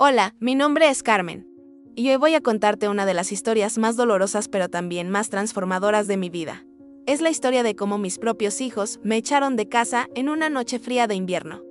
Hola, mi nombre es Carmen. Y hoy voy a contarte una de las historias más dolorosas pero también más transformadoras de mi vida. Es la historia de cómo mis propios hijos me echaron de casa en una noche fría de invierno.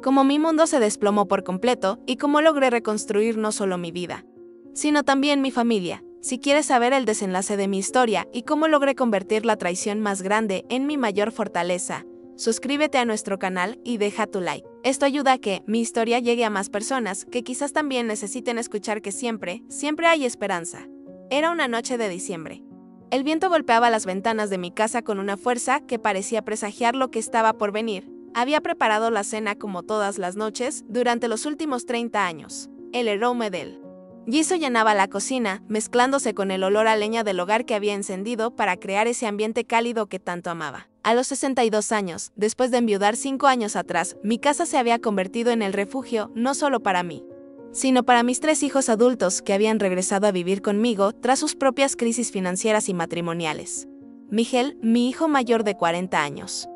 Cómo mi mundo se desplomó por completo y cómo logré reconstruir no solo mi vida, sino también mi familia. Si quieres saber el desenlace de mi historia y cómo logré convertir la traición más grande en mi mayor fortaleza, suscríbete a nuestro canal y deja tu like. Esto ayuda a que mi historia llegue a más personas que quizás también necesiten escuchar que siempre hay esperanza. Era una noche de diciembre. El viento golpeaba las ventanas de mi casa con una fuerza que parecía presagiar lo que estaba por venir. Había preparado la cena como todas las noches durante los últimos 30 años. El aroma del guiso llenaba la cocina, mezclándose con el olor a leña del hogar que había encendido para crear ese ambiente cálido que tanto amaba. A los 62 años, después de enviudar 5 años atrás, mi casa se había convertido en el refugio no solo para mí, sino para mis 3 hijos adultos que habían regresado a vivir conmigo tras sus propias crisis financieras y matrimoniales. Miguel, mi hijo mayor de 40 años,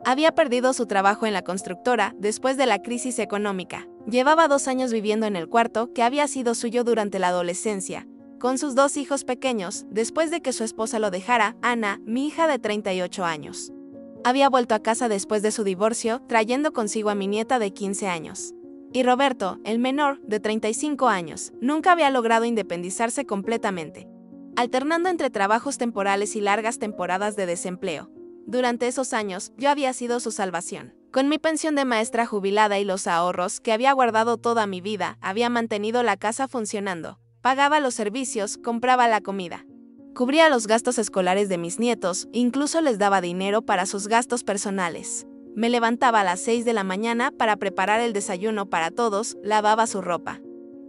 había perdido su trabajo en la constructora después de la crisis económica. Llevaba 2 años viviendo en el cuarto que había sido suyo durante la adolescencia, con sus 2 hijos pequeños, después de que su esposa lo dejara. Ana, mi hija de 38 años, había vuelto a casa después de su divorcio, trayendo consigo a mi nieta de 15 años. Y Roberto, el menor, de 35 años, nunca había logrado independizarse completamente, alternando entre trabajos temporales y largas temporadas de desempleo. Durante esos años, yo había sido su salvación. Con mi pensión de maestra jubilada y los ahorros que había guardado toda mi vida, había mantenido la casa funcionando. Pagaba los servicios, compraba la comida, cubría los gastos escolares de mis nietos, incluso les daba dinero para sus gastos personales. Me levantaba a las 6 de la mañana para preparar el desayuno para todos, lavaba su ropa,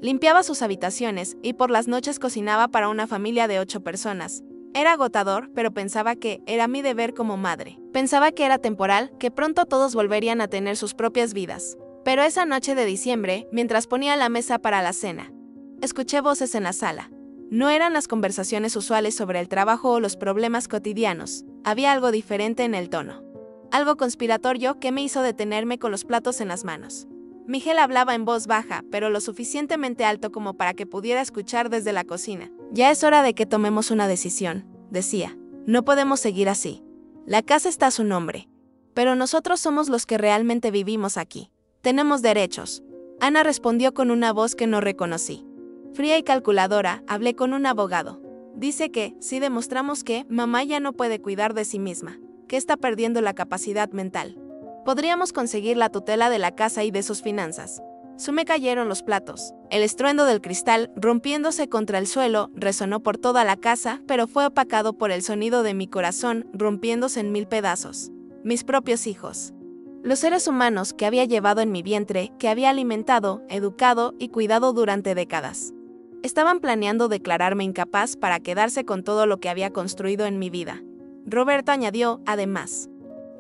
limpiaba sus habitaciones y por las noches cocinaba para una familia de 8 personas. Era agotador, pero pensaba que era mi deber como madre. Pensaba que era temporal, que pronto todos volverían a tener sus propias vidas. Pero esa noche de diciembre, mientras ponía la mesa para la cena, escuché voces en la sala. No eran las conversaciones usuales sobre el trabajo o los problemas cotidianos. Había algo diferente en el tono. Algo conspiratorio que me hizo detenerme con los platos en las manos. Miguel hablaba en voz baja, pero lo suficientemente alto como para que pudiera escuchar desde la cocina. Ya es hora de que tomemos una decisión, decía. No podemos seguir así. La casa está a su nombre, pero nosotros somos los que realmente vivimos aquí. Tenemos derechos. Ana respondió con una voz que no reconocí. Fría y calculadora, hablé con un abogado. Dice que, si demostramos que mamá ya no puede cuidar de sí misma, que está perdiendo la capacidad mental, podríamos conseguir la tutela de la casa y de sus finanzas. Se me cayeron los platos. El estruendo del cristal, rompiéndose contra el suelo, resonó por toda la casa, pero fue opacado por el sonido de mi corazón, rompiéndose en 1000 pedazos. Mis propios hijos. Los seres humanos que había llevado en mi vientre, que había alimentado, educado y cuidado durante décadas. Estaban planeando declararme incapaz para quedarse con todo lo que había construido en mi vida. Roberto añadió, además,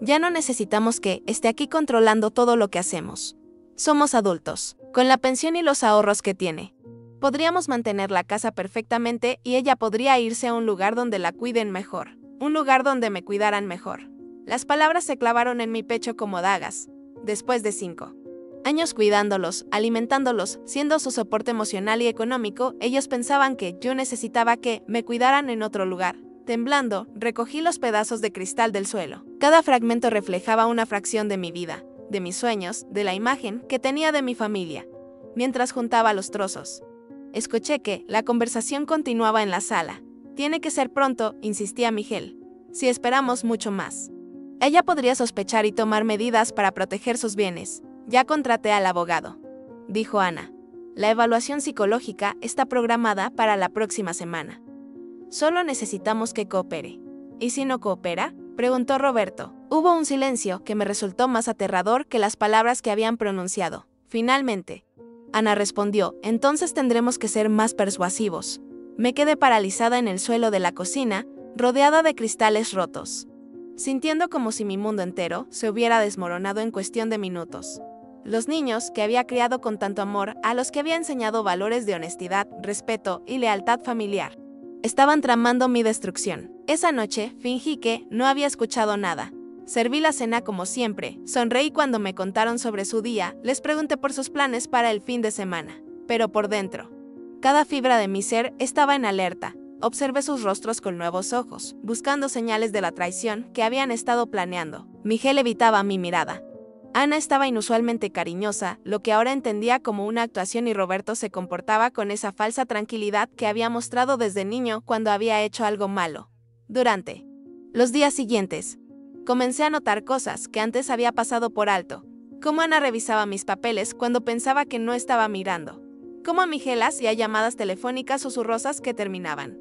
ya no necesitamos que esté aquí controlando todo lo que hacemos. Somos adultos, con la pensión y los ahorros que tiene. Podríamos mantener la casa perfectamente y ella podría irse a un lugar donde la cuiden mejor, un lugar donde me cuidaran mejor. Las palabras se clavaron en mi pecho como dagas. Después de 5 años cuidándolos, alimentándolos, siendo su soporte emocional y económico, ellos pensaban que yo necesitaba que me cuidaran en otro lugar. Temblando, recogí los pedazos de cristal del suelo. Cada fragmento reflejaba una fracción de mi vida, de mis sueños, de la imagen que tenía de mi familia. Mientras juntaba los trozos, escuché que la conversación continuaba en la sala. Tiene que ser pronto, insistía Miguel. Si esperamos mucho más, ella podría sospechar y tomar medidas para proteger sus bienes. Ya contraté al abogado, dijo Ana. La evaluación psicológica está programada para la próxima semana. Solo necesitamos que coopere. ¿Y si no coopera?, preguntó Roberto. Hubo un silencio que me resultó más aterrador que las palabras que habían pronunciado. Finalmente, Ana respondió, entonces tendremos que ser más persuasivos. Me quedé paralizada en el suelo de la cocina, rodeada de cristales rotos, sintiendo como si mi mundo entero se hubiera desmoronado en cuestión de minutos. Los niños que había criado con tanto amor, a los que había enseñado valores de honestidad, respeto y lealtad familiar, estaban tramando mi destrucción. Esa noche fingí que no había escuchado nada. Serví la cena como siempre, sonreí cuando me contaron sobre su día, les pregunté por sus planes para el fin de semana. pero por dentro. Cada fibra de mi ser estaba en alerta. Observé sus rostros con nuevos ojos, buscando señales de la traición que habían estado planeando. Miguel evitaba mi mirada. Ana estaba inusualmente cariñosa, lo que ahora entendía como una actuación, y Roberto se comportaba con esa falsa tranquilidad que había mostrado desde niño cuando había hecho algo malo. Durante los días siguientes, comencé a notar cosas que antes había pasado por alto. Cómo Ana revisaba mis papeles cuando pensaba que no estaba mirando. Cómo Miguel hacía llamadas telefónicas susurrosas que terminaban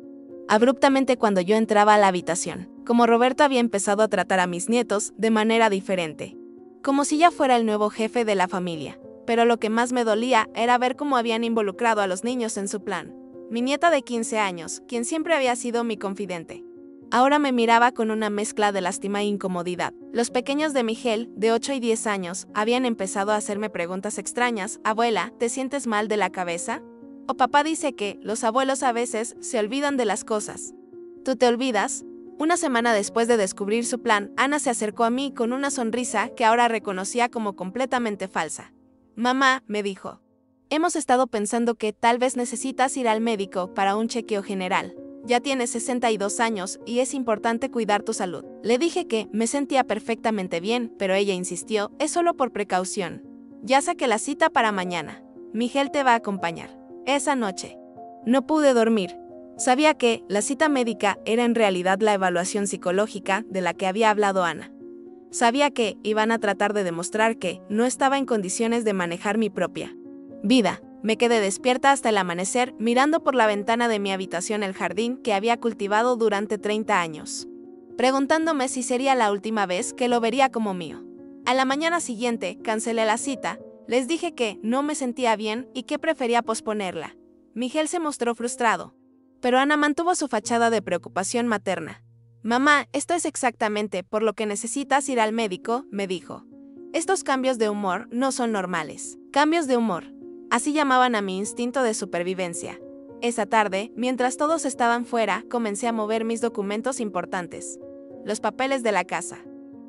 abruptamente cuando yo entraba a la habitación. Como Roberto había empezado a tratar a mis nietos de manera diferente. Como si ya fuera el nuevo jefe de la familia. Pero lo que más me dolía era ver cómo habían involucrado a los niños en su plan. Mi nieta de 15 años, quien siempre había sido mi confidente, ahora me miraba con una mezcla de lástima e incomodidad. Los pequeños de Miguel, de 8 y 10 años, habían empezado a hacerme preguntas extrañas. Abuela, ¿te sientes mal de la cabeza? O papá dice que los abuelos a veces se olvidan de las cosas. ¿Tú te olvidas? Una semana después de descubrir su plan, Ana se acercó a mí con una sonrisa que ahora reconocía como completamente falsa. Mamá, me dijo, hemos estado pensando que tal vez necesitas ir al médico para un chequeo general. Ya tienes 62 años y es importante cuidar tu salud. Le dije que me sentía perfectamente bien, pero ella insistió, es solo por precaución. Ya saqué la cita para mañana. Miguel te va a acompañar. Esa noche no pude dormir. Sabía que la cita médica era en realidad la evaluación psicológica de la que había hablado Ana. Sabía que iban a tratar de demostrar que no estaba en condiciones de manejar mi propia vida. Me quedé despierta hasta el amanecer, mirando por la ventana de mi habitación el jardín que había cultivado durante 30 años, preguntándome si sería la última vez que lo vería como mío. A la mañana siguiente, cancelé la cita. Les dije que no me sentía bien y que prefería posponerla. Miguel se mostró frustrado, pero Ana mantuvo su fachada de preocupación materna. Mamá, esto es exactamente por lo que necesitas ir al médico, me dijo. Estos cambios de humor no son normales. Cambios de humor. Así llamaban a mi instinto de supervivencia. Esa tarde, mientras todos estaban fuera, comencé a mover mis documentos importantes. Los papeles de la casa.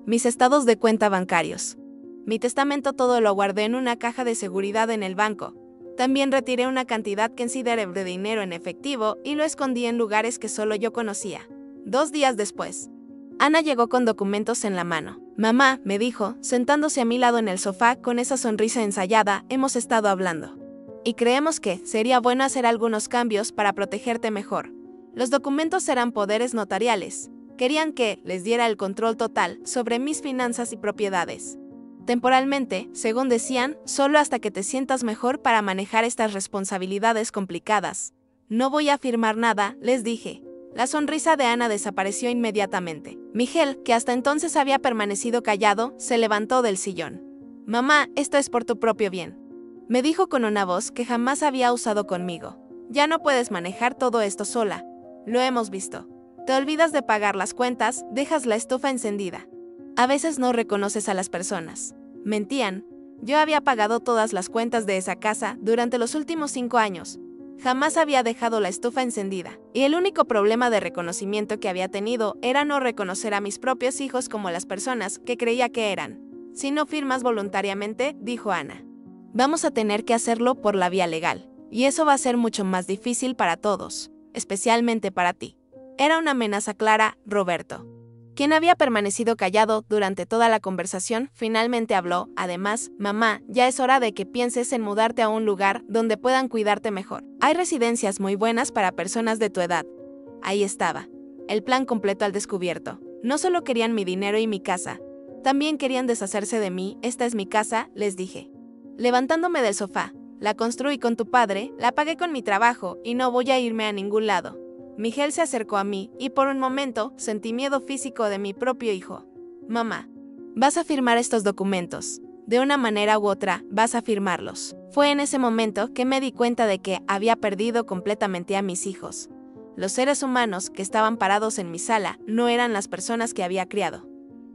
Mis estados de cuenta bancarios. Mi testamento, todo lo guardé en una caja de seguridad en el banco. También retiré una cantidad considerable de dinero en efectivo y lo escondí en lugares que solo yo conocía. 2 días después, Ana llegó con documentos en la mano. Mamá, me dijo, sentándose a mi lado en el sofá con esa sonrisa ensayada, hemos estado hablando. Y creemos que sería bueno hacer algunos cambios para protegerte mejor. Los documentos eran poderes notariales. Querían que les diera el control total sobre mis finanzas y propiedades. Temporalmente, según decían, solo hasta que te sientas mejor para manejar estas responsabilidades complicadas. No voy a firmar nada, les dije. La sonrisa de Ana desapareció inmediatamente. Miguel, que hasta entonces había permanecido callado, se levantó del sillón. Mamá, esto es por tu propio bien, me dijo con una voz que jamás había usado conmigo. Ya no puedes manejar todo esto sola. Lo hemos visto. Te olvidas de pagar las cuentas, dejas la estufa encendida. A veces no reconoces a las personas. Mentían. Yo había pagado todas las cuentas de esa casa durante los últimos 5 años. Jamás había dejado la estufa encendida. Y el único problema de reconocimiento que había tenido era no reconocer a mis propios hijos como las personas que creía que eran. Si no firmas voluntariamente, dijo Ana, vamos a tener que hacerlo por la vía legal. Y eso va a ser mucho más difícil para todos, especialmente para ti. Era una amenaza clara, Roberto, quien había permanecido callado durante toda la conversación, finalmente habló. Además, mamá, ya es hora de que pienses en mudarte a un lugar donde puedan cuidarte mejor. Hay residencias muy buenas para personas de tu edad. Ahí estaba. El plan completo al descubierto. No solo querían mi dinero y mi casa, también querían deshacerse de mí. Esta es mi casa, les dije, levantándome del sofá. La construí con tu padre, la pagué con mi trabajo y no voy a irme a ningún lado. Miguel se acercó a mí y por un momento sentí miedo físico de mi propio hijo. Mamá, vas a firmar estos documentos. De una manera u otra, vas a firmarlos. Fue en ese momento que me di cuenta de que había perdido completamente a mis hijos. Los seres humanos que estaban parados en mi sala no eran las personas que había criado.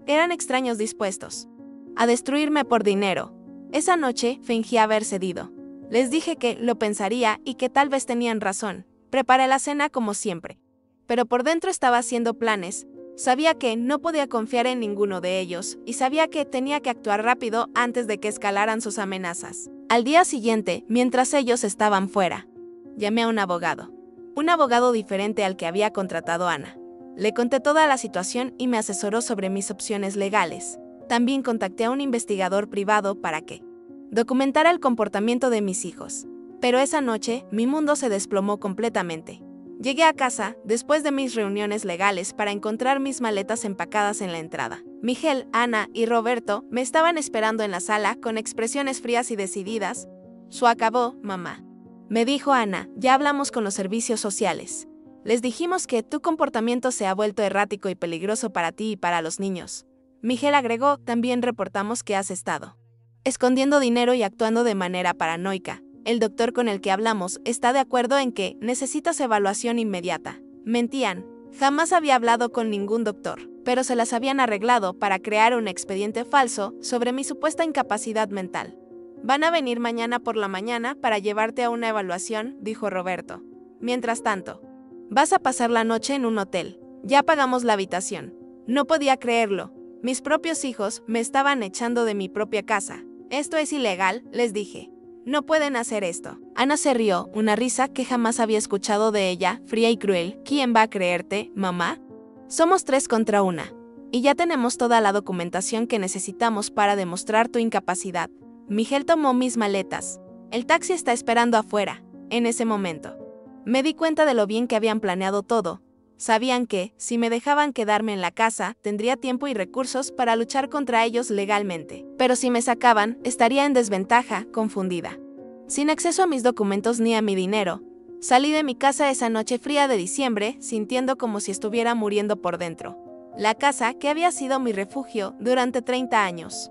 Eran extraños dispuestos a destruirme por dinero. Esa noche fingí haber cedido. Les dije que lo pensaría y que tal vez tenían razón. Preparé la cena como siempre. Pero por dentro estaba haciendo planes. Sabía que no podía confiar en ninguno de ellos y sabía que tenía que actuar rápido antes de que escalaran sus amenazas. Al día siguiente, mientras ellos estaban fuera, llamé a un abogado diferente al que había contratado Ana. Le conté toda la situación y me asesoró sobre mis opciones legales. También contacté a un investigador privado para que documentara el comportamiento de mis hijos. Pero esa noche, mi mundo se desplomó completamente. Llegué a casa, después de mis reuniones legales, para encontrar mis maletas empacadas en la entrada. Miguel, Ana y Roberto me estaban esperando en la sala con expresiones frías y decididas. «Su acabó, mamá», me dijo Ana, «ya hablamos con los servicios sociales. Les dijimos que tu comportamiento se ha vuelto errático y peligroso para ti y para los niños». Miguel agregó, «también reportamos que has estado escondiendo dinero y actuando de manera paranoica. El doctor con el que hablamos está de acuerdo en que necesitas evaluación inmediata». Mentían. Jamás había hablado con ningún doctor, pero se las habían arreglado para crear un expediente falso sobre mi supuesta incapacidad mental. «Van a venir mañana por la mañana para llevarte a una evaluación», dijo Roberto. «Mientras tanto, vas a pasar la noche en un hotel. Ya pagamos la habitación». No podía creerlo. Mis propios hijos me estaban echando de mi propia casa. «Esto es ilegal», les dije. «No pueden hacer esto». Ana se rió, una risa que jamás había escuchado de ella, fría y cruel. «¿Quién va a creerte, mamá? Somos 3 contra 1. Y ya tenemos toda la documentación que necesitamos para demostrar tu incapacidad». Miguel tomó mis maletas. «El taxi está esperando afuera». En ese momento, me di cuenta de lo bien que habían planeado todo. Sabían que, si me dejaban quedarme en la casa, tendría tiempo y recursos para luchar contra ellos legalmente. Pero si me sacaban, estaría en desventaja, confundida. Sin acceso a mis documentos ni a mi dinero, salí de mi casa esa noche fría de diciembre, sintiendo como si estuviera muriendo por dentro. La casa que había sido mi refugio durante 30 años.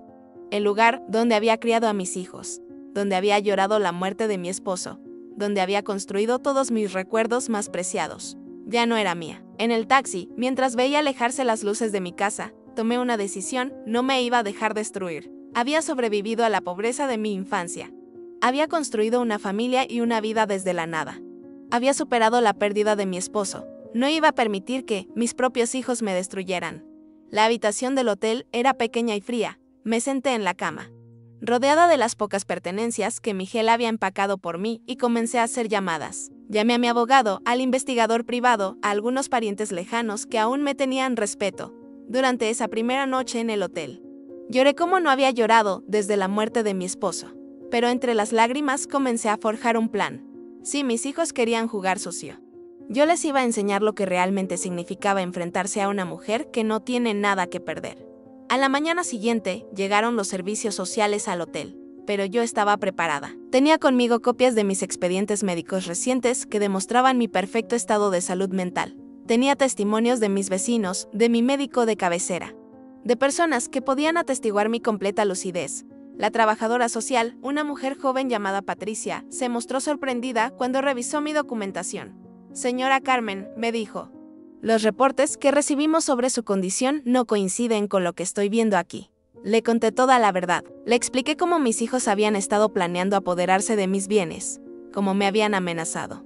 El lugar donde había criado a mis hijos, donde había llorado la muerte de mi esposo, donde había construido todos mis recuerdos más preciados. Ya no era mía. En el taxi, mientras veía alejarse las luces de mi casa, tomé una decisión: no me iba a dejar destruir. Había sobrevivido a la pobreza de mi infancia. Había construido una familia y una vida desde la nada. Había superado la pérdida de mi esposo. No iba a permitir que mis propios hijos me destruyeran. La habitación del hotel era pequeña y fría. Me senté en la cama, rodeada de las pocas pertenencias que Miguel había empacado por mí, y comencé a hacer llamadas. Llamé a mi abogado, al investigador privado, a algunos parientes lejanos que aún me tenían respeto. Durante esa primera noche en el hotel, lloré como no había llorado desde la muerte de mi esposo. Pero entre las lágrimas comencé a forjar un plan. Sí, mis hijos querían jugar sucio. Yo les iba a enseñar lo que realmente significaba enfrentarse a una mujer que no tiene nada que perder. A la mañana siguiente, llegaron los servicios sociales al hotel. Pero yo estaba preparada. Tenía conmigo copias de mis expedientes médicos recientes que demostraban mi perfecto estado de salud mental. Tenía testimonios de mis vecinos, de mi médico de cabecera, de personas que podían atestiguar mi completa lucidez. La trabajadora social, una mujer joven llamada Patricia, se mostró sorprendida cuando revisó mi documentación. «Señora Carmen», me dijo, «los reportes que recibimos sobre su condición no coinciden con lo que estoy viendo aquí». Le conté toda la verdad. Le expliqué cómo mis hijos habían estado planeando apoderarse de mis bienes, cómo me habían amenazado,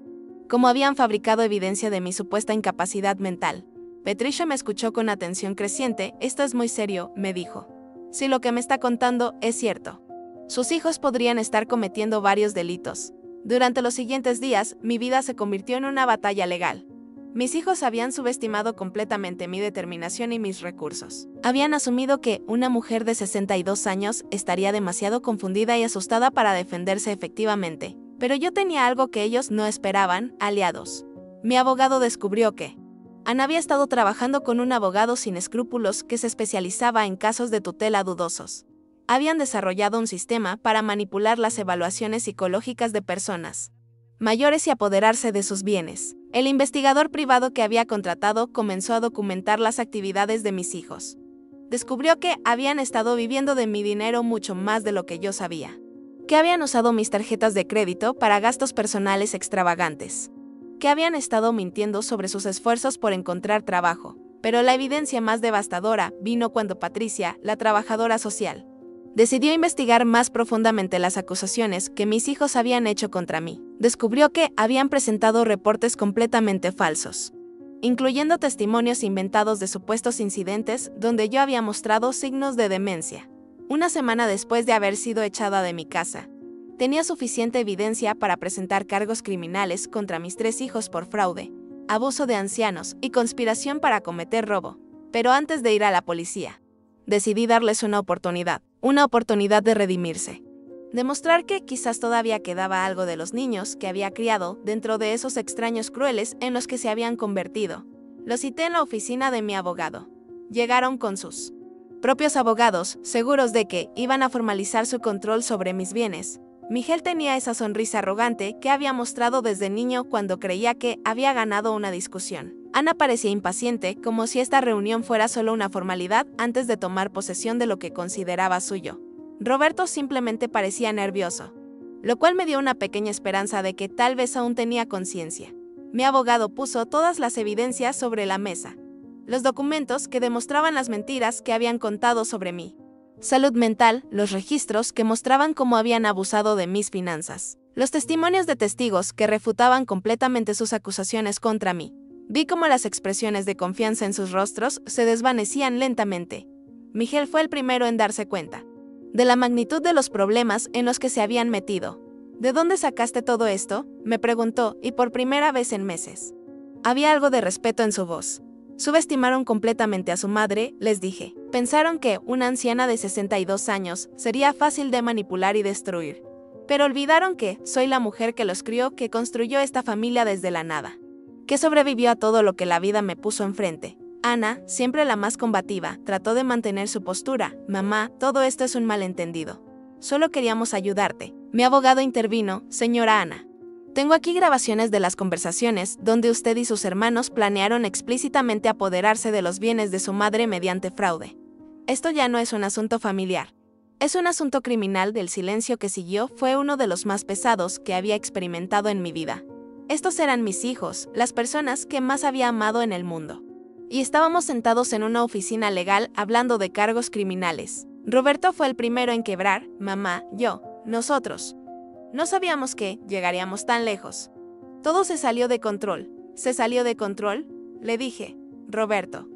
cómo habían fabricado evidencia de mi supuesta incapacidad mental. Patricia me escuchó con atención creciente. «Esto es muy serio», me dijo. «Si lo que me está contando es cierto, sus hijos podrían estar cometiendo varios delitos». Durante los siguientes días, mi vida se convirtió en una batalla legal. Mis hijos habían subestimado completamente mi determinación y mis recursos. Habían asumido que una mujer de 62 años estaría demasiado confundida y asustada para defenderse efectivamente. Pero yo tenía algo que ellos no esperaban: aliados. Mi abogado descubrió que Ana había estado trabajando con un abogado sin escrúpulos que se especializaba en casos de tutela dudosos. Habían desarrollado un sistema para manipular las evaluaciones psicológicas de personas mayores y apoderarse de sus bienes. El investigador privado que había contratado comenzó a documentar las actividades de mis hijos. Descubrió que habían estado viviendo de mi dinero mucho más de lo que yo sabía. Que habían usado mis tarjetas de crédito para gastos personales extravagantes. Que habían estado mintiendo sobre sus esfuerzos por encontrar trabajo. Pero la evidencia más devastadora vino cuando Patricia, la trabajadora social, decidió investigar más profundamente las acusaciones que mis hijos habían hecho contra mí. Descubrió que habían presentado reportes completamente falsos, incluyendo testimonios inventados de supuestos incidentes donde yo había mostrado signos de demencia. Una semana después de haber sido echada de mi casa, Tenía suficiente evidencia para presentar cargos criminales contra mis 3 hijos por fraude, abuso de ancianos y conspiración para cometer robo. Pero antes de ir a la policía, decidí darles una oportunidad de redimirse. Demostrar que quizás todavía quedaba algo de los niños que había criado dentro de esos extraños crueles en los que se habían convertido. Los cité en la oficina de mi abogado. Llegaron con sus propios abogados, seguros de que iban a formalizar su control sobre mis bienes. Miguel tenía esa sonrisa arrogante que había mostrado desde niño cuando creía que había ganado una discusión. Ana parecía impaciente, como si esta reunión fuera solo una formalidad antes de tomar posesión de lo que consideraba suyo. Roberto simplemente parecía nervioso, lo cual me dio una pequeña esperanza de que tal vez aún tenía conciencia. Mi abogado puso todas las evidencias sobre la mesa. Los documentos que demostraban las mentiras que habían contado sobre mí. Salud mental, los registros que mostraban cómo habían abusado de mis finanzas. Los testimonios de testigos que refutaban completamente sus acusaciones contra mí. Vi cómo las expresiones de confianza en sus rostros se desvanecían lentamente. Miguel fue el primero en darse cuenta de la magnitud de los problemas en los que se habían metido. ¿De dónde sacaste todo esto?, me preguntó, y por primera vez en meses. Había algo de respeto en su voz. Subestimaron completamente a su madre, les dije. Pensaron que una anciana de 62 años sería fácil de manipular y destruir. Pero olvidaron que soy la mujer que los crió, que construyó esta familia desde la nada. Que sobrevivió a todo lo que la vida me puso enfrente. Ana, siempre la más combativa, trató de mantener su postura. Mamá, todo esto es un malentendido. Solo queríamos ayudarte. Mi abogado intervino, señora Ana. Tengo aquí grabaciones de las conversaciones donde usted y sus hermanos planearon explícitamente apoderarse de los bienes de su madre mediante fraude. Esto ya no es un asunto familiar. Es un asunto criminal. Del silencio que siguió fue uno de los más pesados que había experimentado en mi vida. Estos eran mis hijos, las personas que más había amado en el mundo. Y estábamos sentados en una oficina legal hablando de cargos criminales. Roberto fue el primero en quebrar, mamá, yo, nosotros. No sabíamos que llegaríamos tan lejos. Todo se salió de control. ¿Se salió de control?, le dije. Roberto,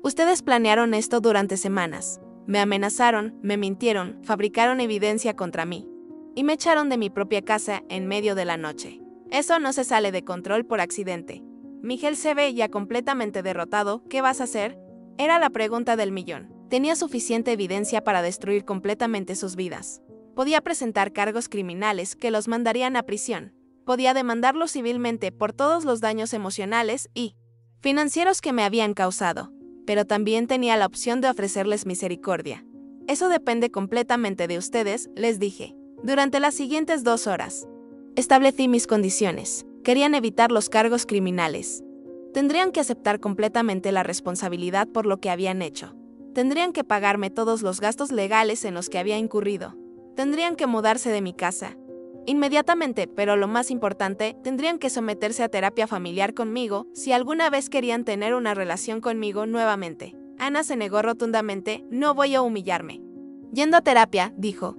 ustedes planearon esto durante semanas. Me amenazaron, me mintieron, fabricaron evidencia contra mí. Y me echaron de mi propia casa en medio de la noche. Eso no se sale de control por accidente. Miguel se ve ya completamente derrotado. ¿Qué vas a hacer?, era la pregunta del millón. Tenía suficiente evidencia para destruir completamente sus vidas. Podía presentar cargos criminales que los mandarían a prisión. Podía demandarlos civilmente por todos los daños emocionales y financieros que me habían causado. Pero también tenía la opción de ofrecerles misericordia. Eso depende completamente de ustedes, les dije. Durante las siguientes 2 horas, establecí mis condiciones. Querían evitar los cargos criminales. Tendrían que aceptar completamente la responsabilidad por lo que habían hecho. Tendrían que pagarme todos los gastos legales en los que había incurrido. Tendrían que mudarse de mi casa inmediatamente, pero lo más importante, tendrían que someterse a terapia familiar conmigo si alguna vez querían tener una relación conmigo nuevamente. Ana se negó rotundamente. No voy a humillarme yendo a terapia, dijo.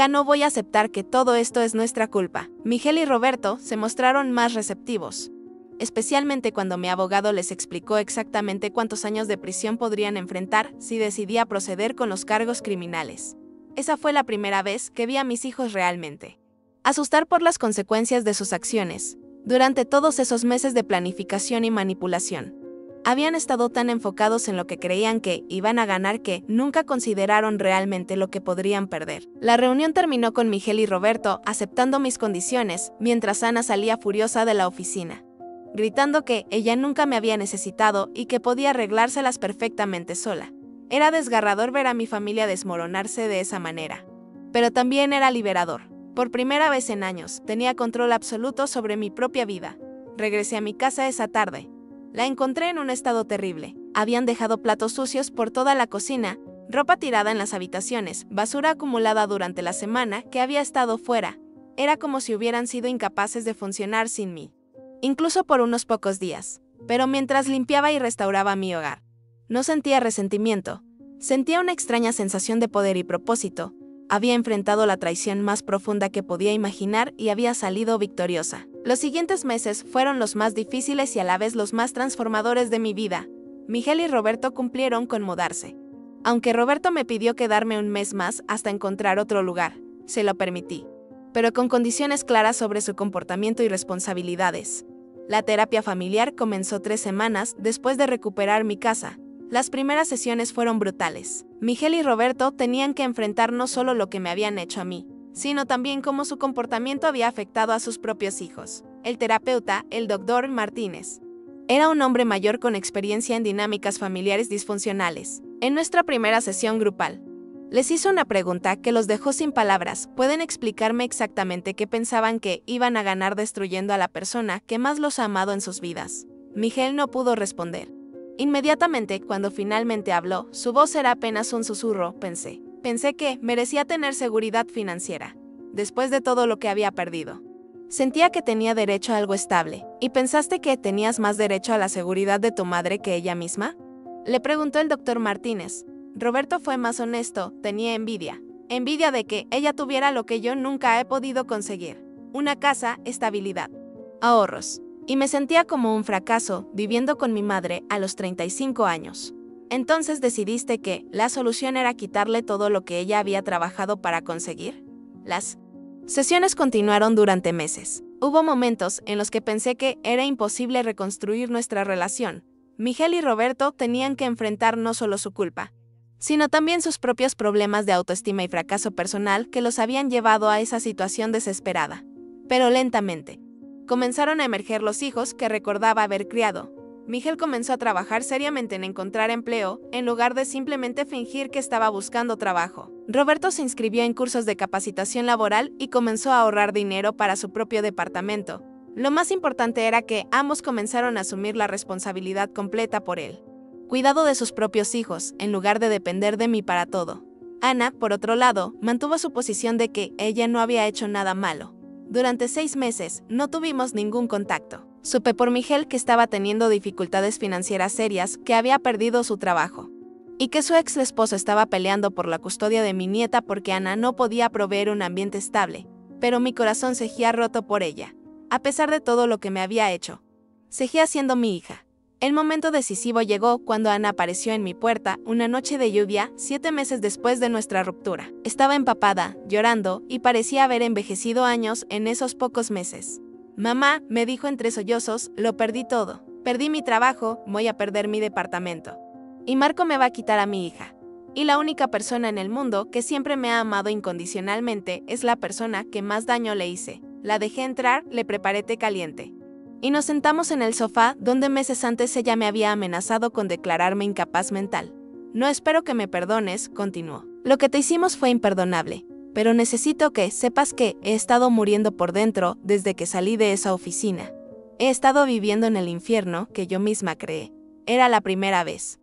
No voy a aceptar que todo esto es nuestra culpa. Miguel y Roberto se mostraron más receptivos, especialmente cuando mi abogado les explicó exactamente cuántos años de prisión podrían enfrentar si decidía proceder con los cargos criminales. Esa fue la primera vez que vi a mis hijos realmente asustar por las consecuencias de sus acciones. Durante todos esos meses de planificación y manipulación, habían estado tan enfocados en lo que creían que iban a ganar que nunca consideraron realmente lo que podrían perder. La reunión terminó con Miguel y Roberto aceptando mis condiciones, mientras Ana salía furiosa de la oficina, gritando que ella nunca me había necesitado y que podía arreglárselas perfectamente sola. Era desgarrador ver a mi familia desmoronarse de esa manera, pero también era liberador. Por primera vez en años, tenía control absoluto sobre mi propia vida. Regresé a mi casa esa tarde. La encontré en un estado terrible. Habían dejado platos sucios por toda la cocina, ropa tirada en las habitaciones, basura acumulada durante la semana que había estado fuera. Era como si hubieran sido incapaces de funcionar sin mí, incluso por unos pocos días. Pero mientras limpiaba y restauraba mi hogar, no sentía resentimiento. Sentía una extraña sensación de poder y propósito. Había enfrentado la traición más profunda que podía imaginar y había salido victoriosa. Los siguientes meses fueron los más difíciles y a la vez los más transformadores de mi vida. Miguel y Roberto cumplieron con mudarse. Aunque Roberto me pidió quedarme un mes más hasta encontrar otro lugar, se lo permití. pero con condiciones claras sobre su comportamiento y responsabilidades. La terapia familiar comenzó 3 semanas después de recuperar mi casa. Las primeras sesiones fueron brutales. Miguel y Roberto tenían que enfrentar no solo lo que me habían hecho a mí, sino también cómo su comportamiento había afectado a sus propios hijos. El terapeuta, el doctor Martínez, era un hombre mayor con experiencia en dinámicas familiares disfuncionales. En nuestra primera sesión grupal, les hizo una pregunta que los dejó sin palabras. ¿Pueden explicarme exactamente qué pensaban que iban a ganar destruyendo a la persona que más los ha amado en sus vidas? Miguel no pudo responder. Inmediatamente, cuando finalmente habló, su voz era apenas un susurro. Pensé que merecía tener seguridad financiera, después de todo lo que había perdido. Sentía que tenía derecho a algo estable. ¿Y pensaste que tenías más derecho a la seguridad de tu madre que ella misma?, le preguntó el doctor Martínez. Roberto fue más honesto. Tenía envidia. Envidia de que ella tuviera lo que yo nunca he podido conseguir: una casa, estabilidad, ahorros. Y me sentía como un fracaso, viviendo con mi madre a los 35 años. Entonces decidiste que la solución era quitarle todo lo que ella había trabajado para conseguir. Las sesiones continuaron durante meses. Hubo momentos en los que pensé que era imposible reconstruir nuestra relación. Miguel y Roberto tenían que enfrentar no solo su culpa, sino también sus propios problemas de autoestima y fracaso personal que los habían llevado a esa situación desesperada. Pero lentamente comenzaron a emerger los hijos que recordaba haber criado. Miguel comenzó a trabajar seriamente en encontrar empleo, en lugar de simplemente fingir que estaba buscando trabajo. Roberto se inscribió en cursos de capacitación laboral y comenzó a ahorrar dinero para su propio departamento. Lo más importante era que ambos comenzaron a asumir la responsabilidad completa por el cuidado de sus propios hijos, en lugar de depender de mí para todo. Ana, por otro lado, mantuvo su posición de que ella no había hecho nada malo. Durante 6 meses, no tuvimos ningún contacto. Supe por Miguel que estaba teniendo dificultades financieras serias, que había perdido su trabajo, y que su ex esposo estaba peleando por la custodia de mi nieta porque Ana no podía proveer un ambiente estable. Pero mi corazón seguía roto por ella. A pesar de todo lo que me había hecho, seguía siendo mi hija. El momento decisivo llegó cuando Ana apareció en mi puerta una noche de lluvia, 7 meses después de nuestra ruptura. Estaba empapada, llorando, y parecía haber envejecido años en esos pocos meses. Mamá, me dijo entre sollozos, lo perdí todo. Perdí mi trabajo, voy a perder mi departamento. Y Marco me va a quitar a mi hija. Y la única persona en el mundo que siempre me ha amado incondicionalmente es la persona que más daño le hice. La dejé entrar, le preparé té caliente. Y nos sentamos en el sofá, donde meses antes ella me había amenazado con declararme incapaz mental. No espero que me perdones, continuó. Lo que te hicimos fue imperdonable, pero necesito que sepas que he estado muriendo por dentro desde que salí de esa oficina. He estado viviendo en el infierno que yo misma creé. Era la primera vez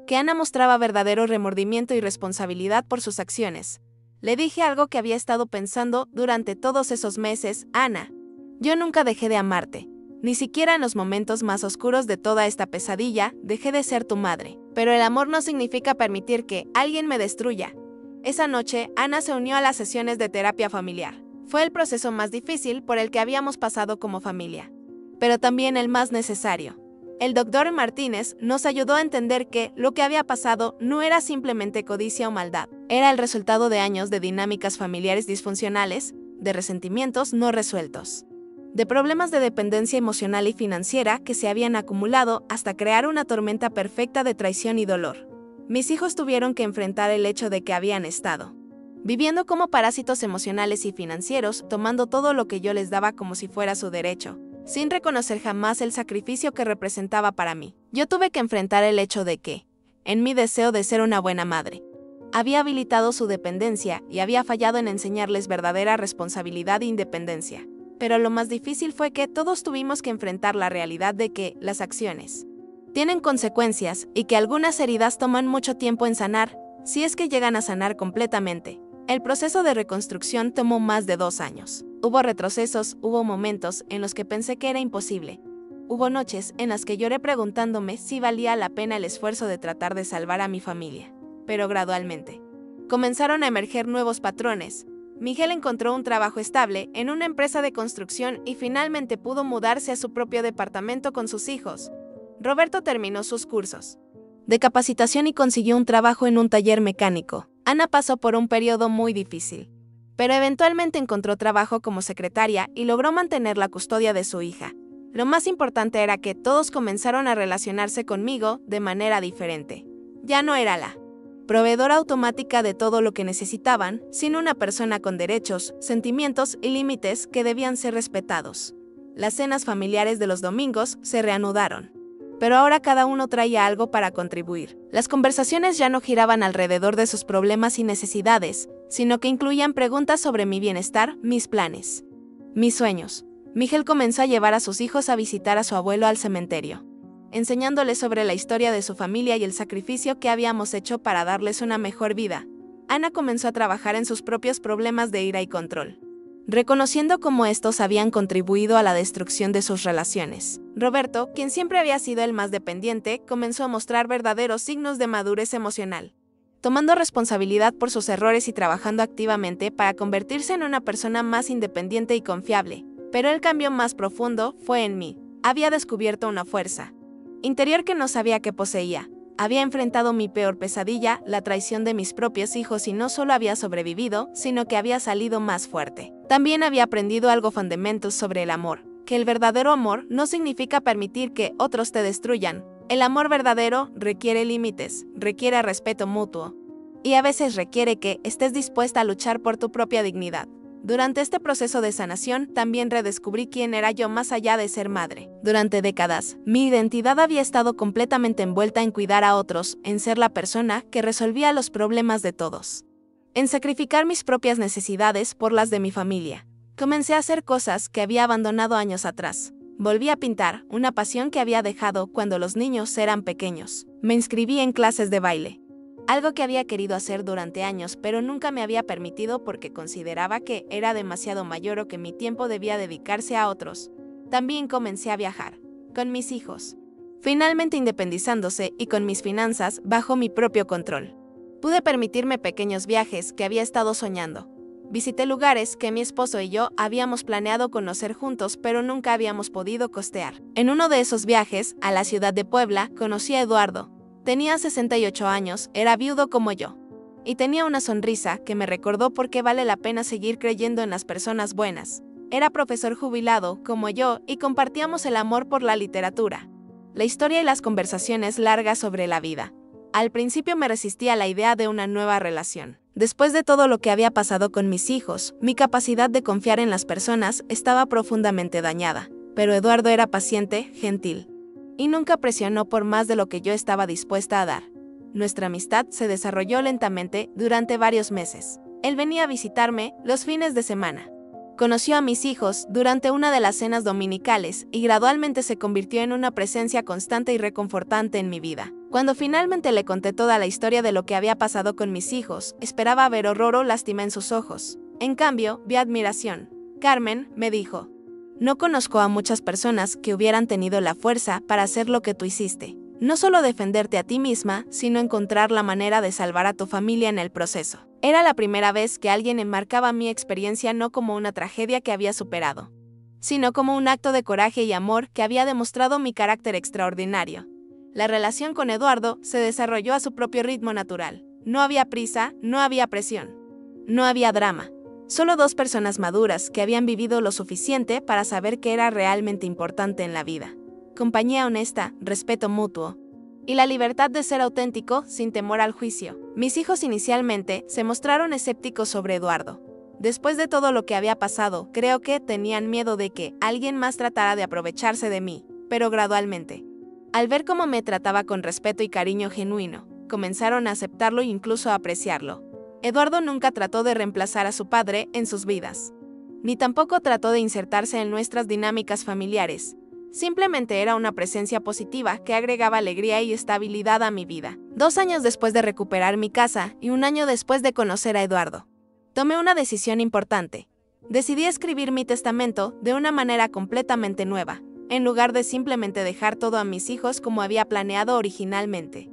que Ana mostraba verdadero remordimiento y responsabilidad por sus acciones. Le dije algo que había estado pensando durante todos esos meses: Ana, yo nunca dejé de amarte. Ni siquiera en los momentos más oscuros de toda esta pesadilla, dejé de ser tu madre. Pero el amor no significa permitir que alguien me destruya. Esa noche, Ana se unió a las sesiones de terapia familiar. Fue el proceso más difícil por el que habíamos pasado como familia, pero también el más necesario. El doctor Martínez nos ayudó a entender que lo que había pasado no era simplemente codicia o maldad. Era el resultado de años de dinámicas familiares disfuncionales, de resentimientos no resueltos, de problemas de dependencia emocional y financiera que se habían acumulado hasta crear una tormenta perfecta de traición y dolor. Mis hijos tuvieron que enfrentar el hecho de que habían estado viviendo como parásitos emocionales y financieros, tomando todo lo que yo les daba como si fuera su derecho, sin reconocer jamás el sacrificio que representaba para mí. Yo tuve que enfrentar el hecho de que, en mi deseo de ser una buena madre, había habilitado su dependencia y había fallado en enseñarles verdadera responsabilidad e independencia. Pero lo más difícil fue que todos tuvimos que enfrentar la realidad de que las acciones tienen consecuencias y que algunas heridas toman mucho tiempo en sanar, si es que llegan a sanar completamente. El proceso de reconstrucción tomó más de 2 años. Hubo retrocesos, hubo momentos en los que pensé que era imposible. Hubo noches en las que lloré preguntándome si valía la pena el esfuerzo de tratar de salvar a mi familia. Pero gradualmente comenzaron a emerger nuevos patrones. Miguel encontró un trabajo estable en una empresa de construcción y finalmente pudo mudarse a su propio departamento con sus hijos. Roberto terminó sus cursos de capacitación y consiguió un trabajo en un taller mecánico. Ana pasó por un periodo muy difícil. pero eventualmente encontró trabajo como secretaria y logró mantener la custodia de su hija. Lo más importante era que todos comenzaron a relacionarse conmigo de manera diferente. Ya no era la proveedora automática de todo lo que necesitaban, sino una persona con derechos, sentimientos y límites que debían ser respetados. Las cenas familiares de los domingos se reanudaron, pero ahora cada uno traía algo para contribuir. Las conversaciones ya no giraban alrededor de sus problemas y necesidades, sino que incluían preguntas sobre mi bienestar, mis planes, mis sueños. Miguel comenzó a llevar a sus hijos a visitar a su abuelo al cementerio, enseñándoles sobre la historia de su familia y el sacrificio que habíamos hecho para darles una mejor vida. Ana comenzó a trabajar en sus propios problemas de ira y control, reconociendo cómo estos habían contribuido a la destrucción de sus relaciones. Roberto, quien siempre había sido el más dependiente, comenzó a mostrar verdaderos signos de madurez emocional, tomando responsabilidad por sus errores y trabajando activamente para convertirse en una persona más independiente y confiable. Pero el cambio más profundo fue en mí. Había descubierto una fuerza interior que no sabía que poseía. Había enfrentado mi peor pesadilla, la traición de mis propios hijos, y no solo había sobrevivido, sino que había salido más fuerte. También había aprendido algo fundamental sobre el amor, que el verdadero amor no significa permitir que otros te destruyan. El amor verdadero requiere límites, requiere respeto mutuo, y a veces requiere que estés dispuesta a luchar por tu propia dignidad. Durante este proceso de sanación, también redescubrí quién era yo más allá de ser madre. Durante décadas, mi identidad había estado completamente envuelta en cuidar a otros, en ser la persona que resolvía los problemas de todos, en sacrificar mis propias necesidades por las de mi familia. Comencé a hacer cosas que había abandonado años atrás. Volví a pintar, una pasión que había dejado cuando los niños eran pequeños. Me inscribí en clases de baile, algo que había querido hacer durante años, pero nunca me había permitido porque consideraba que era demasiado mayor o que mi tiempo debía dedicarse a otros. También comencé a viajar, con mis hijos, finalmente independizándose y con mis finanzas bajo mi propio control. Pude permitirme pequeños viajes que había estado soñando. Visité lugares que mi esposo y yo habíamos planeado conocer juntos, pero nunca habíamos podido costear. En uno de esos viajes, a la ciudad de Puebla, conocí a Eduardo. Tenía 68 años, era viudo como yo, y tenía una sonrisa que me recordó por qué vale la pena seguir creyendo en las personas buenas. Era profesor jubilado, como yo, y compartíamos el amor por la literatura, la historia y las conversaciones largas sobre la vida. Al principio me resistí a la idea de una nueva relación. Después de todo lo que había pasado con mis hijos, mi capacidad de confiar en las personas estaba profundamente dañada. Pero Eduardo era paciente, gentil, y nunca presionó por más de lo que yo estaba dispuesta a dar. Nuestra amistad se desarrolló lentamente durante varios meses. Él venía a visitarme los fines de semana. Conoció a mis hijos durante una de las cenas dominicales y gradualmente se convirtió en una presencia constante y reconfortante en mi vida. Cuando finalmente le conté toda la historia de lo que había pasado con mis hijos, esperaba ver horror o lástima en sus ojos. En cambio, vi admiración. Carmen, me dijo, no conozco a muchas personas que hubieran tenido la fuerza para hacer lo que tú hiciste. No solo defenderte a ti misma, sino encontrar la manera de salvar a tu familia en el proceso. Era la primera vez que alguien enmarcaba mi experiencia no como una tragedia que había superado, sino como un acto de coraje y amor que había demostrado mi carácter extraordinario. La relación con Eduardo se desarrolló a su propio ritmo natural. No había prisa, no había presión, no había drama. Solo dos personas maduras que habían vivido lo suficiente para saber qué era realmente importante en la vida. Compañía honesta, respeto mutuo, y la libertad de ser auténtico sin temor al juicio. Mis hijos inicialmente se mostraron escépticos sobre Eduardo. Después de todo lo que había pasado, creo que tenían miedo de que alguien más tratara de aprovecharse de mí, pero gradualmente, al ver cómo me trataba con respeto y cariño genuino, comenzaron a aceptarlo e incluso a apreciarlo. Eduardo nunca trató de reemplazar a su padre en sus vidas, ni tampoco trató de insertarse en nuestras dinámicas familiares. Simplemente era una presencia positiva que agregaba alegría y estabilidad a mi vida. 2 años después de recuperar mi casa y 1 año después de conocer a Eduardo, tomé una decisión importante. Decidí escribir mi testamento de una manera completamente nueva, en lugar de simplemente dejar todo a mis hijos como había planeado originalmente.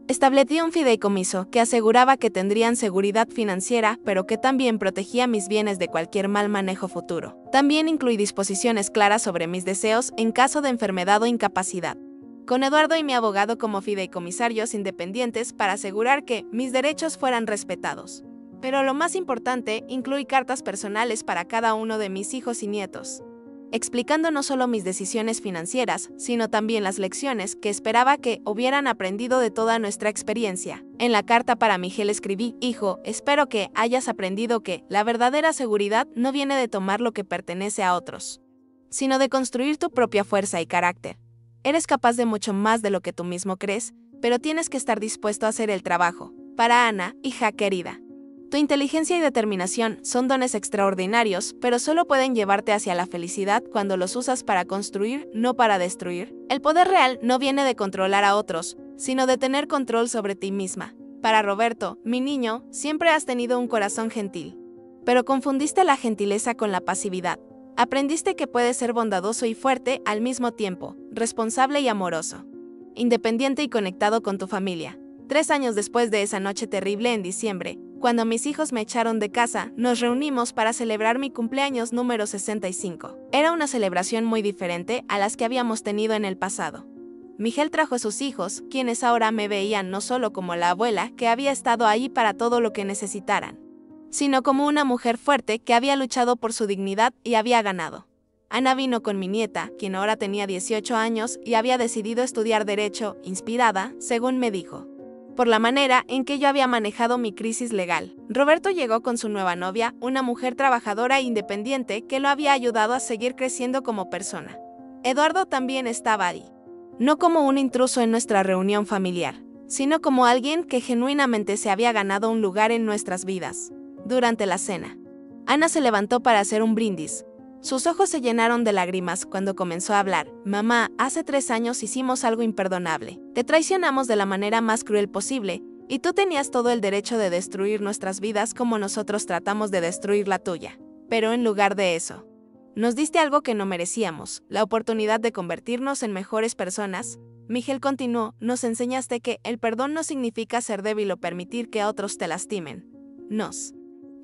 Establecí un fideicomiso que aseguraba que tendrían seguridad financiera, pero que también protegía mis bienes de cualquier mal manejo futuro. También incluí disposiciones claras sobre mis deseos en caso de enfermedad o incapacidad, con Eduardo y mi abogado como fideicomisarios independientes para asegurar que mis derechos fueran respetados. Pero lo más importante, incluí cartas personales para cada uno de mis hijos y nietos, explicando no solo mis decisiones financieras, sino también las lecciones que esperaba que hubieran aprendido de toda nuestra experiencia. En la carta para Miguel escribí: hijo, espero que hayas aprendido que la verdadera seguridad no viene de tomar lo que pertenece a otros, sino de construir tu propia fuerza y carácter. Eres capaz de mucho más de lo que tú mismo crees, pero tienes que estar dispuesto a hacer el trabajo. Para Ana, hija querida. Tu inteligencia y determinación son dones extraordinarios, pero solo pueden llevarte hacia la felicidad cuando los usas para construir, no para destruir. El poder real no viene de controlar a otros, sino de tener control sobre ti misma. Para Roberto, mi niño, siempre has tenido un corazón gentil. Pero confundiste la gentileza con la pasividad. Aprendiste que puedes ser bondadoso y fuerte al mismo tiempo, responsable y amoroso, independiente y conectado con tu familia. 3 años después de esa noche terrible en diciembre, cuando mis hijos me echaron de casa, nos reunimos para celebrar mi cumpleaños número 65. Era una celebración muy diferente a las que habíamos tenido en el pasado. Miguel trajo a sus hijos, quienes ahora me veían no solo como la abuela que había estado ahí para todo lo que necesitaran, sino como una mujer fuerte que había luchado por su dignidad y había ganado. Ana vino con mi nieta, quien ahora tenía 18 años y había decidido estudiar Derecho, inspirada, según me dijo, por la manera en que yo había manejado mi crisis legal. Roberto llegó con su nueva novia, una mujer trabajadora e independiente que lo había ayudado a seguir creciendo como persona. Eduardo también estaba ahí. No como un intruso en nuestra reunión familiar, sino como alguien que genuinamente se había ganado un lugar en nuestras vidas. Durante la cena, Ana se levantó para hacer un brindis. Sus ojos se llenaron de lágrimas cuando comenzó a hablar. Mamá, hace 3 años hicimos algo imperdonable. Te traicionamos de la manera más cruel posible, y tú tenías todo el derecho de destruir nuestras vidas como nosotros tratamos de destruir la tuya. Pero en lugar de eso, nos diste algo que no merecíamos, la oportunidad de convertirnos en mejores personas. Miguel continuó: nos enseñaste que el perdón no significa ser débil o permitir que otros te lastimen. Nos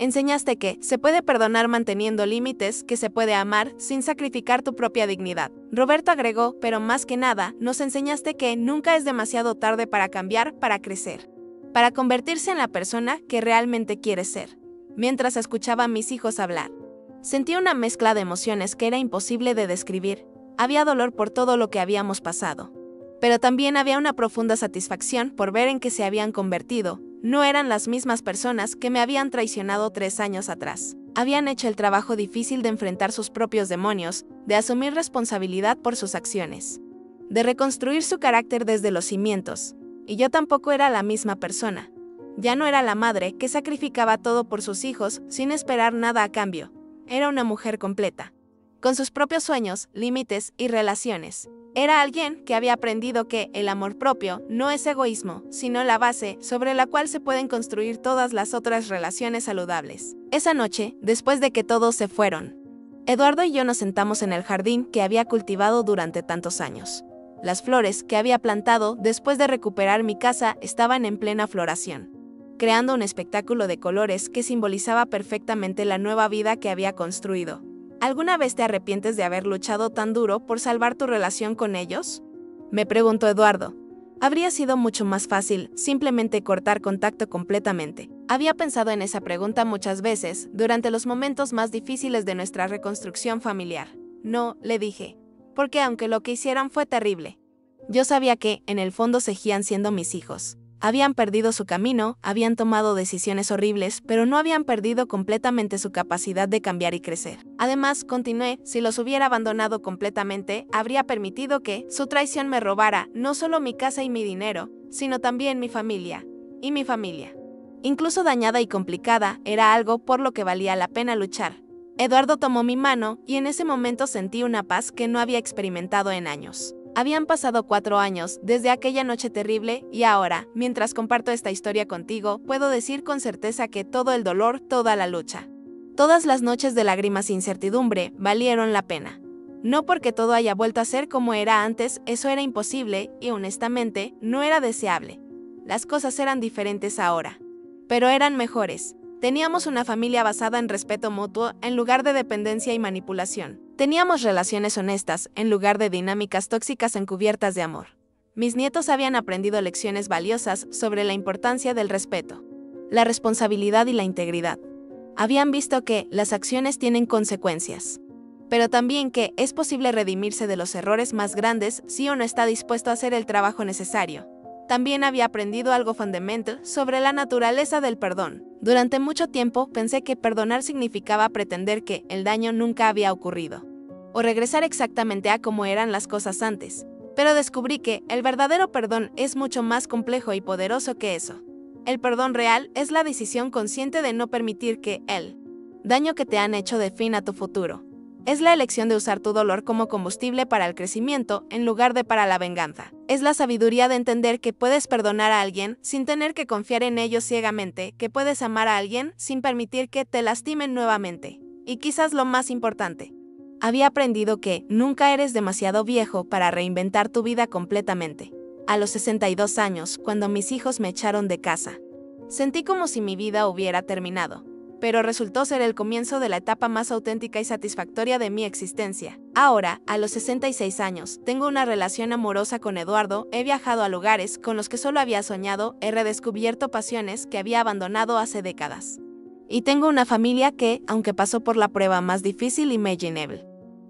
enseñaste que se puede perdonar manteniendo límites, que se puede amar sin sacrificar tu propia dignidad. Roberto agregó: pero más que nada, nos enseñaste que nunca es demasiado tarde para cambiar, para crecer, para convertirse en la persona que realmente quieres ser. Mientras escuchaba a mis hijos hablar, sentí una mezcla de emociones que era imposible de describir. Había dolor por todo lo que habíamos pasado, pero también había una profunda satisfacción por ver en qué se habían convertido. No eran las mismas personas que me habían traicionado 3 años atrás. Habían hecho el trabajo difícil de enfrentar sus propios demonios, de asumir responsabilidad por sus acciones, de reconstruir su carácter desde los cimientos. Y yo tampoco era la misma persona. Ya no era la madre que sacrificaba todo por sus hijos sin esperar nada a cambio. Era una mujer completa, con sus propios sueños, límites y relaciones. Era alguien que había aprendido que el amor propio no es egoísmo, sino la base sobre la cual se pueden construir todas las otras relaciones saludables. Esa noche, después de que todos se fueron, Eduardo y yo nos sentamos en el jardín que había cultivado durante tantos años. Las flores que había plantado después de recuperar mi casa estaban en plena floración, creando un espectáculo de colores que simbolizaba perfectamente la nueva vida que había construido. ¿Alguna vez te arrepientes de haber luchado tan duro por salvar tu relación con ellos?, me preguntó Eduardo. Habría sido mucho más fácil simplemente cortar contacto completamente. Había pensado en esa pregunta muchas veces durante los momentos más difíciles de nuestra reconstrucción familiar. No, le dije, porque aunque lo que hicieron fue terrible, yo sabía que, en el fondo, seguían siendo mis hijos. Habían perdido su camino, habían tomado decisiones horribles, pero no habían perdido completamente su capacidad de cambiar y crecer. Además, continué, si los hubiera abandonado completamente, habría permitido que su traición me robara no solo mi casa y mi dinero, sino también mi familia. Y mi familia, incluso dañada y complicada, era algo por lo que valía la pena luchar. Eduardo tomó mi mano y en ese momento sentí una paz que no había experimentado en años. Habían pasado 4 años desde aquella noche terrible y ahora, mientras comparto esta historia contigo, puedo decir con certeza que todo el dolor, toda la lucha, todas las noches de lágrimas e incertidumbre valieron la pena. No porque todo haya vuelto a ser como era antes, eso era imposible y honestamente no era deseable. Las cosas eran diferentes ahora, pero eran mejores. Teníamos una familia basada en respeto mutuo en lugar de dependencia y manipulación. Teníamos relaciones honestas en lugar de dinámicas tóxicas encubiertas de amor. Mis nietos habían aprendido lecciones valiosas sobre la importancia del respeto, la responsabilidad y la integridad. Habían visto que las acciones tienen consecuencias, pero también que es posible redimirse de los errores más grandes si uno está dispuesto a hacer el trabajo necesario. También había aprendido algo fundamental sobre la naturaleza del perdón. Durante mucho tiempo pensé que perdonar significaba pretender que el daño nunca había ocurrido, o regresar exactamente a cómo eran las cosas antes. Pero descubrí que el verdadero perdón es mucho más complejo y poderoso que eso. El perdón real es la decisión consciente de no permitir que el daño que te han hecho defina tu futuro. Es la elección de usar tu dolor como combustible para el crecimiento en lugar de para la venganza. Es la sabiduría de entender que puedes perdonar a alguien sin tener que confiar en ellos ciegamente, que puedes amar a alguien sin permitir que te lastimen nuevamente. Y quizás lo más importante, había aprendido que nunca eres demasiado viejo para reinventar tu vida completamente. A los 62 años, cuando mis hijos me echaron de casa, sentí como si mi vida hubiera terminado, pero resultó ser el comienzo de la etapa más auténtica y satisfactoria de mi existencia. Ahora, a los 66 años, tengo una relación amorosa con Eduardo, he viajado a lugares con los que solo había soñado, he redescubierto pasiones que había abandonado hace décadas. Y tengo una familia que, aunque pasó por la prueba más difícil imaginable,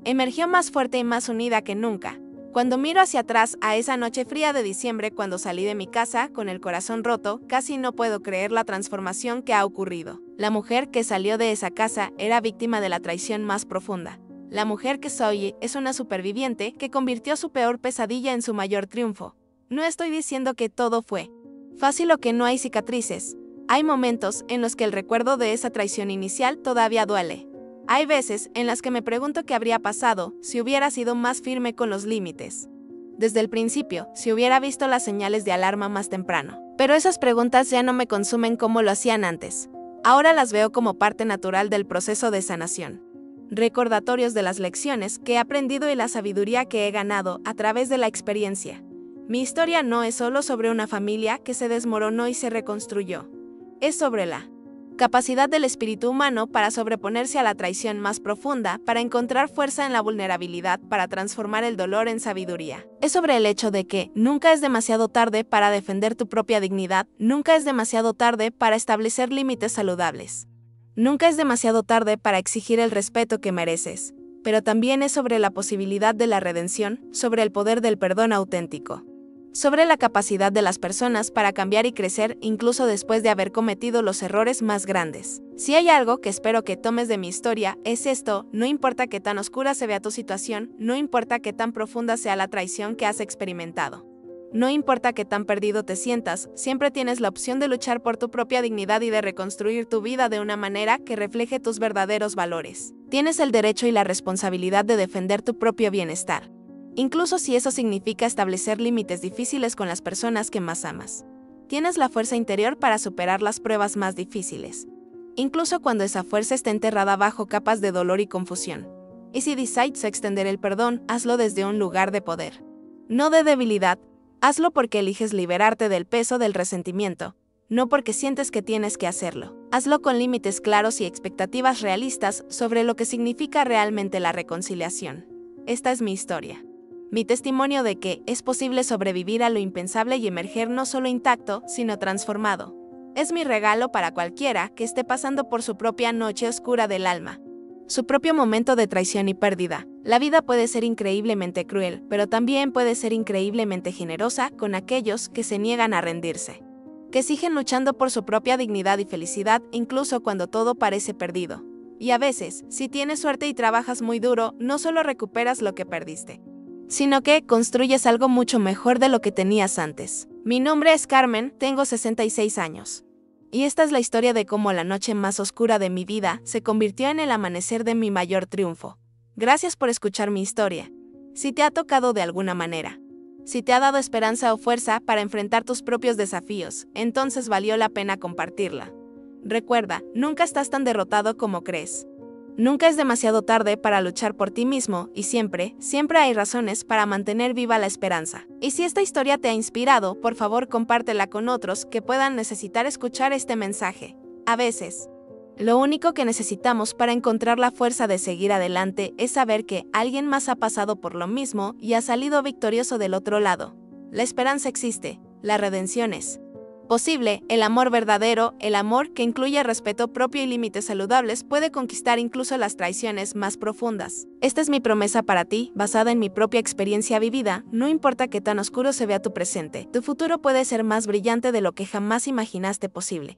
emergió más fuerte y más unida que nunca. Cuando miro hacia atrás a esa noche fría de diciembre cuando salí de mi casa con el corazón roto, casi no puedo creer la transformación que ha ocurrido. La mujer que salió de esa casa era víctima de la traición más profunda. La mujer que soy es una superviviente que convirtió su peor pesadilla en su mayor triunfo. No estoy diciendo que todo fue fácil o que no hay cicatrices. Hay momentos en los que el recuerdo de esa traición inicial todavía duele. Hay veces en las que me pregunto qué habría pasado si hubiera sido más firme con los límites. Desde el principio, si hubiera visto las señales de alarma más temprano. Pero esas preguntas ya no me consumen como lo hacían antes. Ahora las veo como parte natural del proceso de sanación. Recordatorios de las lecciones que he aprendido y la sabiduría que he ganado a través de la experiencia. Mi historia no es solo sobre una familia que se desmoronó y se reconstruyó. Es sobre la capacidad del espíritu humano para sobreponerse a la traición más profunda, para encontrar fuerza en la vulnerabilidad, para transformar el dolor en sabiduría. Es sobre el hecho de que nunca es demasiado tarde para defender tu propia dignidad, nunca es demasiado tarde para establecer límites saludables. Nunca es demasiado tarde para exigir el respeto que mereces. Pero también es sobre la posibilidad de la redención, sobre el poder del perdón auténtico. Sobre la capacidad de las personas para cambiar y crecer incluso después de haber cometido los errores más grandes. Si hay algo que espero que tomes de mi historia, es esto: no importa qué tan oscura se vea tu situación, no importa qué tan profunda sea la traición que has experimentado. No importa qué tan perdido te sientas, siempre tienes la opción de luchar por tu propia dignidad y de reconstruir tu vida de una manera que refleje tus verdaderos valores. Tienes el derecho y la responsabilidad de defender tu propio bienestar, incluso si eso significa establecer límites difíciles con las personas que más amas. Tienes la fuerza interior para superar las pruebas más difíciles, incluso cuando esa fuerza esté enterrada bajo capas de dolor y confusión. Y si decides extender el perdón, hazlo desde un lugar de poder, no de debilidad. Hazlo porque eliges liberarte del peso del resentimiento, no porque sientes que tienes que hacerlo. Hazlo con límites claros y expectativas realistas sobre lo que significa realmente la reconciliación. Esta es mi historia. Mi testimonio de que es posible sobrevivir a lo impensable y emerger no solo intacto, sino transformado. Es mi regalo para cualquiera que esté pasando por su propia noche oscura del alma, su propio momento de traición y pérdida. La vida puede ser increíblemente cruel, pero también puede ser increíblemente generosa con aquellos que se niegan a rendirse, que siguen luchando por su propia dignidad y felicidad incluso cuando todo parece perdido. Y a veces, si tienes suerte y trabajas muy duro, no solo recuperas lo que perdiste, sino que construyes algo mucho mejor de lo que tenías antes. Mi nombre es Carmen, tengo 66 años. Y esta es la historia de cómo la noche más oscura de mi vida se convirtió en el amanecer de mi mayor triunfo. Gracias por escuchar mi historia. Si te ha tocado de alguna manera, si te ha dado esperanza o fuerza para enfrentar tus propios desafíos, entonces valió la pena compartirla. Recuerda, nunca estás tan derrotado como crees. Nunca es demasiado tarde para luchar por ti mismo y siempre hay razones para mantener viva la esperanza. Y si esta historia te ha inspirado, por favor compártela con otros que puedan necesitar escuchar este mensaje. A veces, lo único que necesitamos para encontrar la fuerza de seguir adelante es saber que alguien más ha pasado por lo mismo y ha salido victorioso del otro lado. La esperanza existe, la redención es posible. El amor verdadero, el amor que incluye respeto propio y límites saludables, puede conquistar incluso las traiciones más profundas. Esta es mi promesa para ti, basada en mi propia experiencia vivida. No importa qué tan oscuro se vea tu presente, tu futuro puede ser más brillante de lo que jamás imaginaste posible.